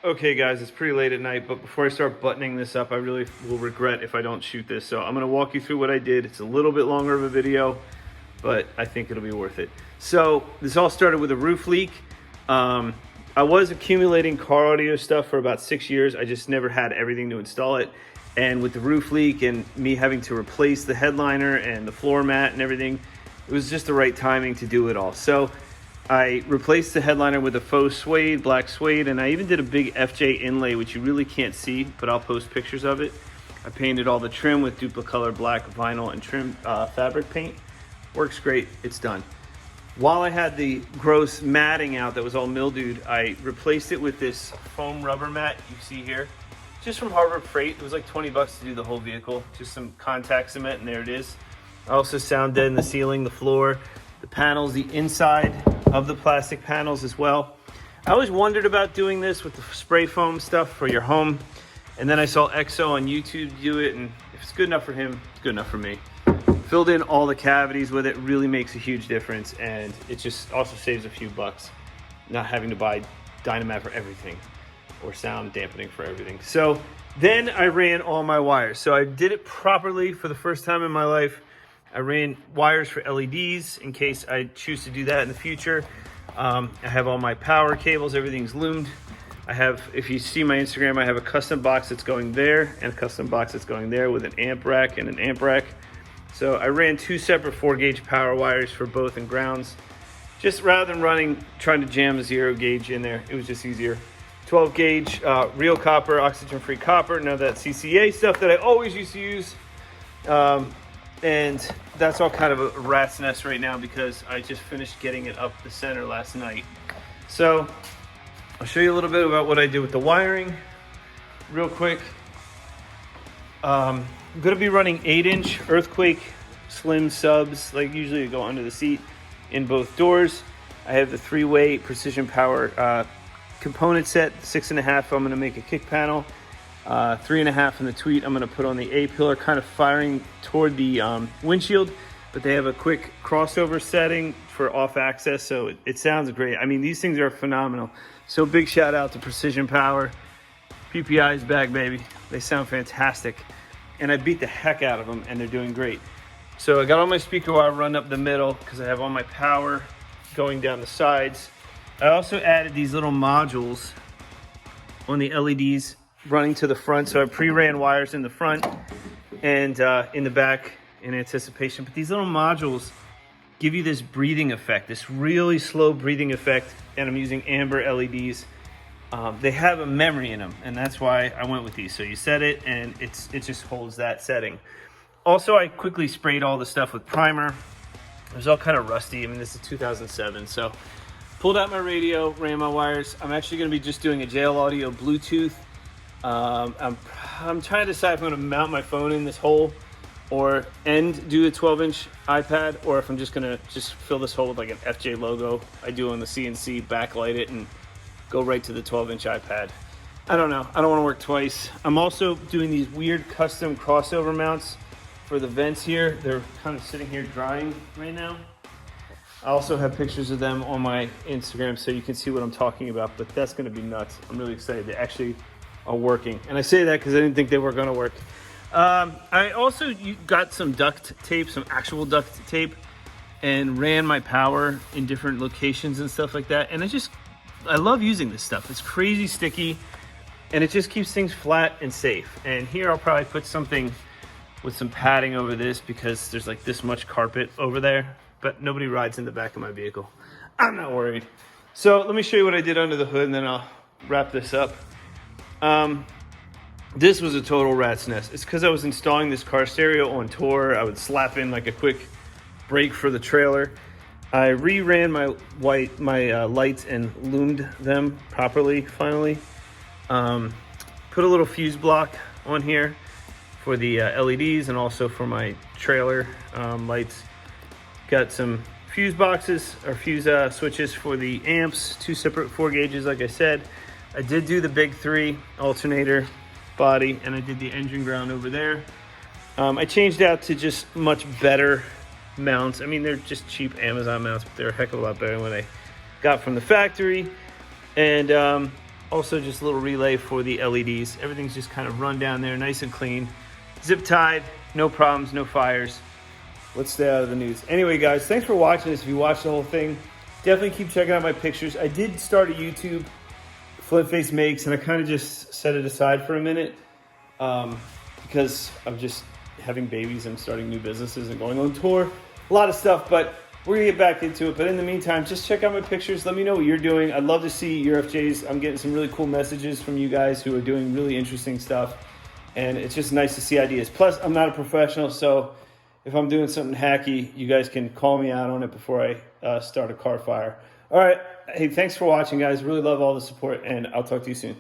Okay guys, it's pretty late at night, but before I start buttoning this up, I really will regret if I don't shoot this. So I'm gonna walk you through what I did. It's a little bit longer of a video, but I think it'll be worth it. So this all started with a roof leak. I was accumulating car audio stuff for about 6 years. I just never had everything to install it. And with the roof leak and me having to replace the headliner and the floor mat and everything, it was just the right timing to do it all. So I replaced the headliner with a faux suede, black suede, and I even did a big FJ inlay, which you really can't see, but I'll post pictures of it. I painted all the trim with Duplicolor black vinyl and trim fabric paint. Works great, it's done. While I had the gross matting out that was all mildewed, I replaced it with this foam rubber mat you see here, just from Harbor Freight. It was like 20 bucks to do the whole vehicle, just some contact cement, and there it is. I also sound dead in the ceiling, the floor, the panels, the inside of the plastic panels as well. I always wondered about doing this with the spray foam stuff for your home, and then I saw EXO on YouTube do it, and if it's good enough for him, it's good enough for me. Filled in all the cavities with it, really makes a huge difference, and it just also saves a few bucks not having to buy Dynamat for everything or sound dampening for everything. So then I ran all my wires. So I did it properly for the first time in my life. I ran wires for LEDs in case I choose to do that in the future. I have all my power cables, everything's loomed. I have, if you see my Instagram, I have a custom box that's going there and a custom box that's going there with an amp rack and an amp rack. So I ran 2 separate 4-gauge power wires for both and grounds. Just rather than trying to jam a 0-gauge in there, it was just easier. 12-gauge real copper, oxygen-free copper, none of that CCA stuff that I always used to use. And that's all kind of a rat's nest right now because I just finished getting it up the center last night. So I'll show you a little bit about what I did with the wiring real quick. I'm gonna be running 8-inch Earthquake slim subs, like usually you go under the seat in both doors. I have the 3-way Precision Power component set, 6.5. I'm gonna make a kick panel. 3.5 in the tweet. I'm going to put on the A-pillar, kind of firing toward the windshield, but they have a quick crossover setting for off access, so it sounds great. I mean, these things are phenomenal. So big shout out to Precision Power. PPI is back, baby. They sound fantastic, and I beat the heck out of them, and they're doing great. So I got all my speaker wire run up the middle because I have all my power going down the sides. I also added these little modules on the LEDs running to the front, so I pre-ran wires in the front and in the back in anticipation. But these little modules give you this breathing effect, this really slow breathing effect, and I'm using amber LEDs. They have a memory in them, and that's why I went with these. So you set it, and it just holds that setting. Also, I quickly sprayed all the stuff with primer. It was all kind of rusty. I mean, this is 2007, so pulled out my radio, ran my wires. I'm actually going to be just doing a JL Audio Bluetooth. I'm trying to decide if I'm going to mount my phone in this hole and do a 12-inch iPad, or if I'm just going to fill this hole with like an FJ logo I do on the CNC, backlight it, and go right to the 12-inch iPad. I don't know. I don't want to work twice. I'm also doing these weird custom crossover mounts for the vents here. They're kind of sitting here drying right now. I also have pictures of them on my Instagram so you can see what I'm talking about, but that's going to be nuts. I'm really excited. They actually are working, and I say that because I didn't think they were going to work. I also got some duct tape, some actual duct tape, and ran my power in different locations and stuff like that. And I love using this stuff. It's crazy sticky, and it just keeps things flat and safe. And here I'll probably put something with some padding over this because there's like this much carpet over there, but nobody rides in the back of my vehicle. I'm not worried. So let me show you what I did under the hood, and then I'll wrap this up. This was a total rat's nest. It's because I was installing this car stereo on tour. I would slap in like a quick brake for the trailer. I re-ran my lights and loomed them properly finally. Put a little fuse block on here for the LEDs and also for my trailer lights. Got some fuse boxes or fuse switches for the amps, 2 separate 4 gauges like I said. I did do the big 3 alternator body, and I did the engine ground over there. I changed out to just much better mounts. I mean, they're just cheap Amazon mounts, but they're a heck of a lot better than what I got from the factory. And Also just a little relay for the LEDs. Everything's just kind of run down there, nice and clean. Zip tied, no problems, no fires. Let's stay out of the news. Anyway, guys, thanks for watching this. If you watched the whole thing, definitely keep checking out my pictures. I did start a YouTube, Flint Face Makes, and I kind of just set it aside for a minute because I'm just having babies and starting new businesses and going on tour. A lot of stuff, but we're gonna get back into it. But in the meantime, just check out my pictures. Let me know what you're doing. I'd love to see your FJs. I'm getting some really cool messages from you guys who are doing really interesting stuff. And it's just nice to see ideas. Plus, I'm not a professional, so if I'm doing something hacky, you guys can call me out on it before I start a car fire. All right. Hey, thanks for watching, guys. Really love all the support, and I'll talk to you soon.